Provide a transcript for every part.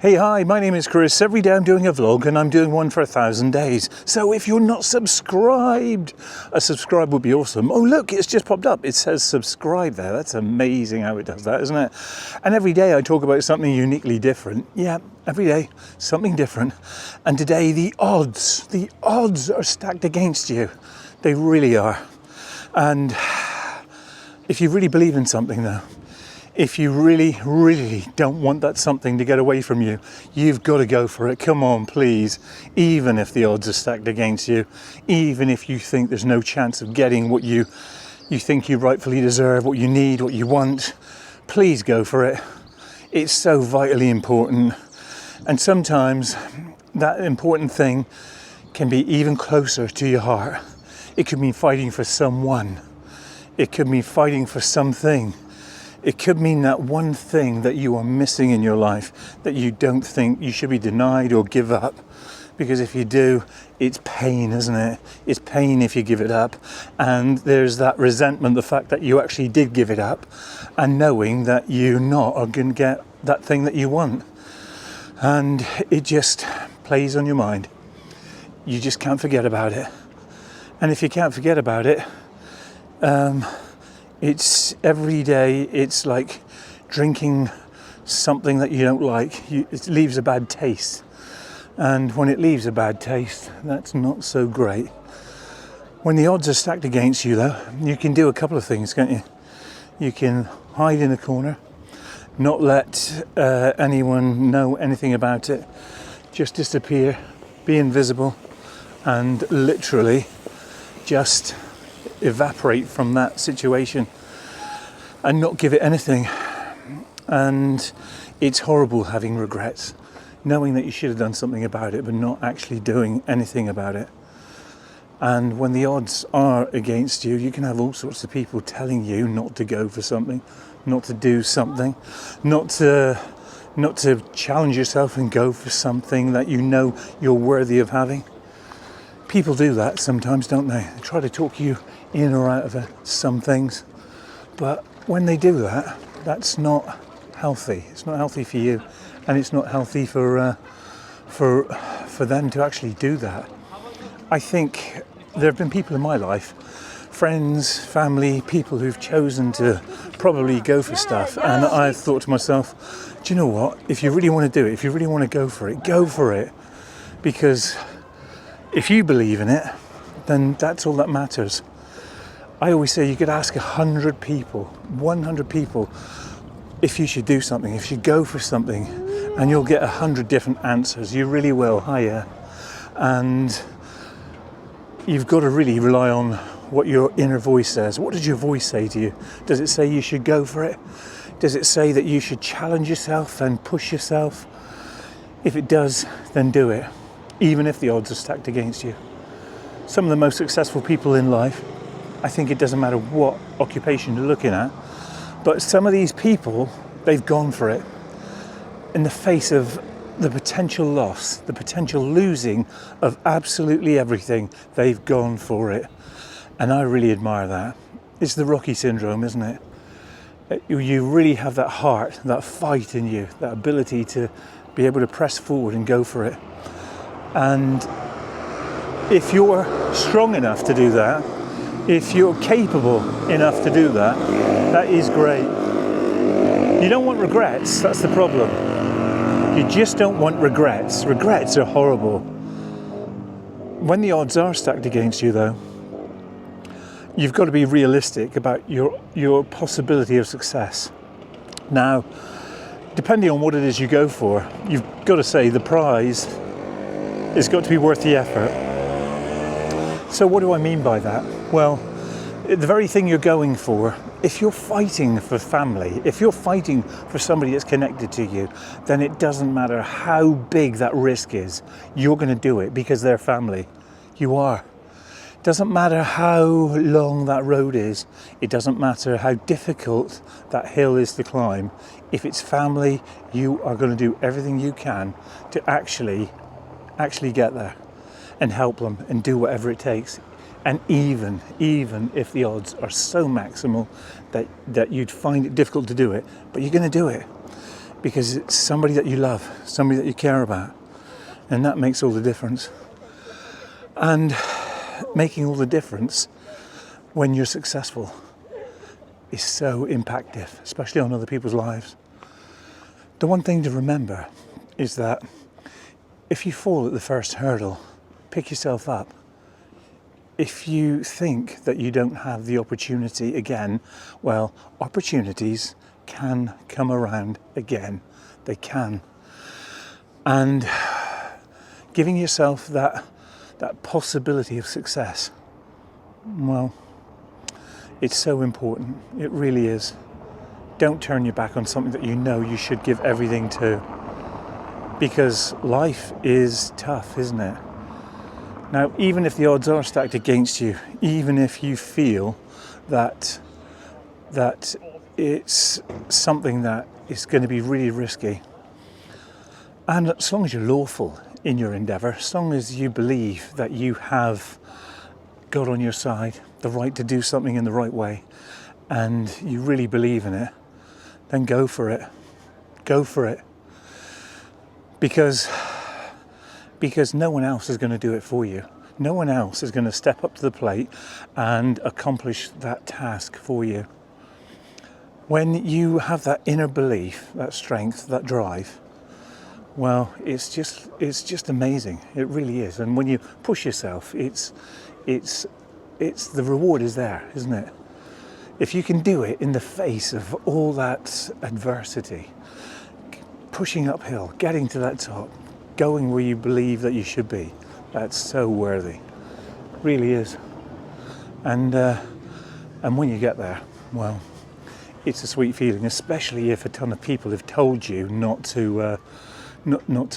Hey, hi, my name is Chris. Every day I'm doing a vlog and I'm doing one for 1,000 days. So if you're not subscribed, a subscribe would be awesome. Oh, look, it's just popped up. It says subscribe there. That's amazing how it does that, isn't it? And every day I talk about something uniquely different. Yeah, every day, something different. And today the odds are stacked against you. They really are. And if you really believe in something though, if you really, really don't want that something to get away from you, you've got to go for it. Come on, please. Even if the odds are stacked against you, even if you think there's no chance of getting what you think you rightfully deserve, what you need, what you want, please go for it. It's so vitally important. And sometimes that important thing can be even closer to your heart. It could mean fighting for someone. It could mean fighting for something. It could mean that one thing that you are missing in your life that you don't think you should be denied or give up. Because if you do, it's pain, isn't it? It's pain if you give it up. And there's that resentment, the fact that you actually did give it up and knowing that you not are going to get that thing that you want. And it just plays on your mind. You just can't forget about it. And if you can't forget about it, it's every day, it's like drinking something that you don't like. It leaves a bad taste. And when it leaves a bad taste, that's not so great. When the odds are stacked against you though, you can do a couple of things, can't you? You can hide in a corner, not let anyone know anything about it, just disappear, be invisible, and literally just evaporate from that situation and not give it anything. And it's horrible having regrets, knowing that you should have done something about it but not actually doing anything about it. And when the odds are against you, you can have all sorts of people telling you not to go for something, not to do something, not to challenge yourself and go for something that you know you're worthy of having. People do that sometimes, don't they? They try to talk you in or out of some things. But when they do that, that's not healthy. It's not healthy for you, and it's not healthy for them to actually do that. I think there have been people in my life, friends, family, people who've chosen to probably go for stuff, and I've thought to myself, do you know what? If you really want to do it, if you really want to go for it, go for it. Because if you believe in it, then that's all that matters. I always say you could ask 100 people, 100 people, if you should do something, if you should go for something, and you'll get 100 different answers. You really will, hiya. And you've got to really rely on what your inner voice says. What does your voice say to you? Does it say you should go for it? Does it say that you should challenge yourself and push yourself? If it does, then do it, even if the odds are stacked against you. Some of the most successful people in life, I think it doesn't matter what occupation you're looking at, but some of these people, they've gone for it. In the face of the potential loss, the potential losing of absolutely everything, they've gone for it. And I really admire that. It's the Rocky syndrome, isn't it? You really have that heart, that fight in you, that ability to be able to press forward and go for it. And if you're strong enough to do that, if you're capable enough to do that, that is great. You don't want regrets, that's the problem. You just don't want regrets. Regrets are horrible. When the odds are stacked against you though, you've got to be realistic about your possibility of success. Now, depending on what it is you go for, you've got to say the prize has got to be worth the effort. So what do I mean by that? Well, the very thing you're going for, if you're fighting for family, if you're fighting for somebody that's connected to you, then it doesn't matter how big that risk is, you're going to do it because they're family. You are. It doesn't matter how long that road is, it doesn't matter how difficult that hill is to climb. If it's family, you are going to do everything you can to actually get there and help them and do whatever it takes. And even if the odds are so maximal that you'd find it difficult to do it, but you're going to do it. because it's somebody that you love, somebody that you care about, and that makes all the difference. And making all the difference when you're successful is so impactful, especially on other people's lives. The one thing to remember is that if you fall at the first hurdle, pick yourself up. If you think that you don't have the opportunity again, well, opportunities can come around again. They can. And giving yourself that possibility of success, well, it's so important. It really is. Don't turn your back on something that you know you should give everything to. Because life is tough, isn't it? Now, even if the odds are stacked against you, even if you feel that it's something that is going to be really risky, and as long as you're lawful in your endeavour, as long as you believe that you have God on your side, the right to do something in the right way, and you really believe in it, then go for it. Go for it. Because no one else is going to do it for you. No one else is going to step up to the plate and accomplish that task for you. When you have that inner belief, that strength, that drive, well, it's just amazing. It really is. And when you push yourself, it's the reward is there, isn't it? If you can do it in the face of all that adversity, pushing uphill, getting to that top, going where you believe that you should be, that's so worthy. Really is. And when you get there, well, it's a sweet feeling, especially if a ton of people have told you not to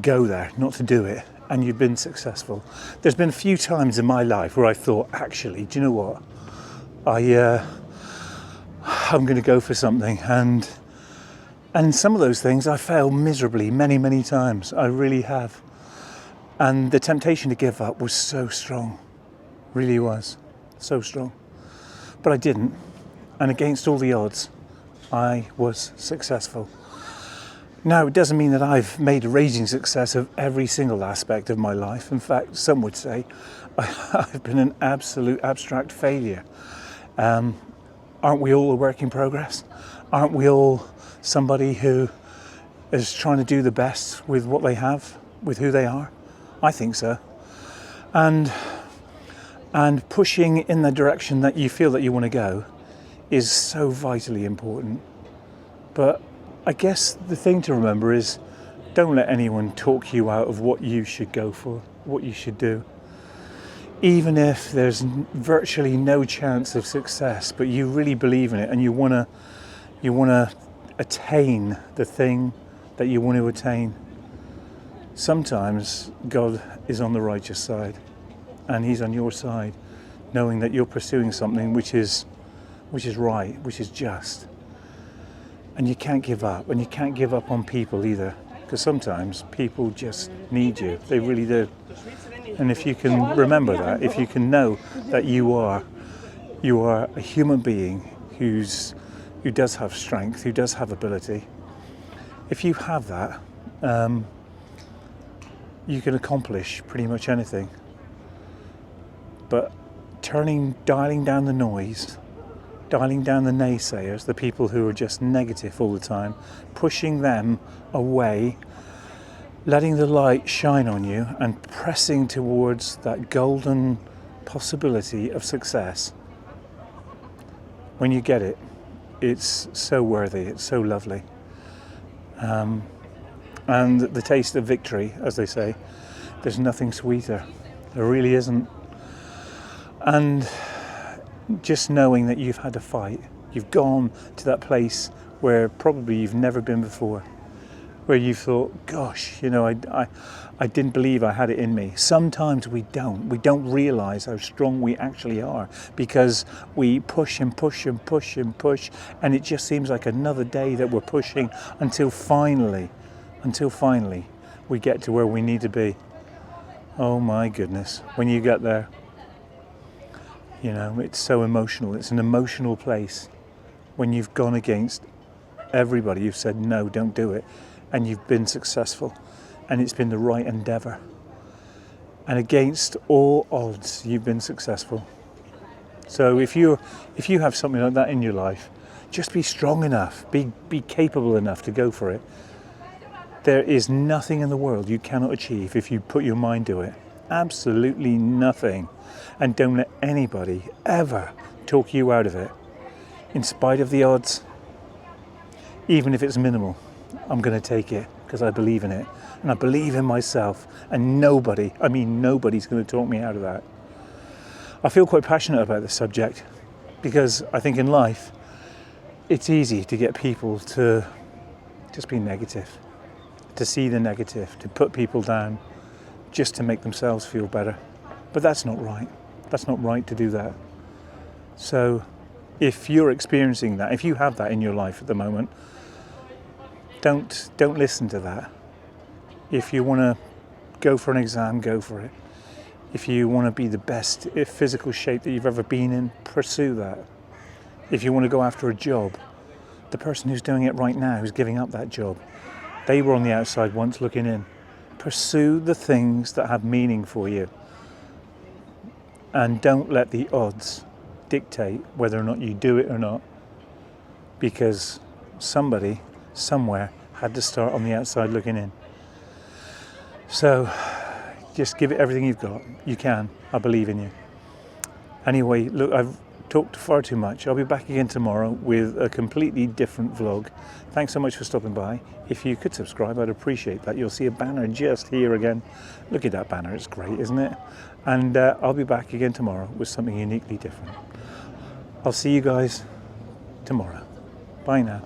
go there, not to do it, and you've been successful. There's been a few times in my life where I thought, actually, do you know what? I'm going to go for something, and some of those things I failed miserably many times. I really have. And the temptation to give up was so strong, really was, so strong. But I didn't, and against all the odds, I was successful. Now, it doesn't mean that I've made a raging success of every single aspect of my life. In fact, some would say I've been an absolute abstract failure. Aren't we all a work in progress? Aren't we all somebody who is trying to do the best with what they have, with who they are? I think so. And pushing in the direction that you feel that you want to go is so vitally important. But I guess the thing to remember is don't let anyone talk you out of what you should go for, what you should do. Even if there's virtually no chance of success, but you really believe in it and you want to attain the thing that you want to attain. Sometimes God is on the righteous side and he's on your side, knowing that you're pursuing something which is right, which is just. And you can't give up, and you can't give up on people either, because sometimes people just need you. They really do. And if you can remember that, if you can know that you are a human being who does have strength, who does have ability, if you have that, you can accomplish pretty much anything. But dialing down the noise, dialing down the naysayers, the people who are just negative all the time, pushing them away, letting the light shine on you and pressing towards that golden possibility of success. When you get it, it's so worthy, it's so lovely. And the taste of victory, as they say, there's nothing sweeter. There really isn't. And just knowing that you've had a fight, you've gone to that place where probably you've never been before, where you thought, gosh, I didn't believe I had it in me. Sometimes we don't realise how strong we actually are, because we push and push and push and push, and it just seems like another day that we're pushing until finally we get to where we need to be. Oh my goodness, when you get there, it's so emotional. It's an emotional place when you've gone against everybody. You've said, no, don't do it. and you've been successful, and it's been the right endeavour. And against all odds, you've been successful. So if you have something like that in your life, just be strong enough, be capable enough to go for it. There is nothing in the world you cannot achieve if you put your mind to it. Absolutely nothing. And don't let anybody ever talk you out of it. In spite of the odds, even if it's minimal, I'm going to take it because I believe in it. And I believe in myself. And nobody's going to talk me out of that. I feel quite passionate about this subject because I think in life, it's easy to get people to just be negative, to see the negative, to put people down just to make themselves feel better. But that's not right. That's not right to do that. So if you're experiencing that, if you have that in your life at the moment, don't listen to that. If you want to go for an exam, go for it. If you want to be the best physical shape that you've ever been in, pursue that. If you want to go after a job, the person who's doing it right now, who's giving up that job, they were on the outside once looking in. Pursue the things that have meaning for you. And don't let the odds dictate whether or not you do it or not. Because somebody, somewhere, had to start on the outside looking in. So, just give it everything you've got. You can. I believe in you. Anyway, look, I've talked far too much. I'll be back again tomorrow with a completely different vlog. Thanks so much for stopping by. If you could subscribe, I'd appreciate that. You'll see a banner just here again. Look at that banner. It's great, isn't it? And I'll be back again tomorrow with something uniquely different. I'll see you guys tomorrow. Bye now.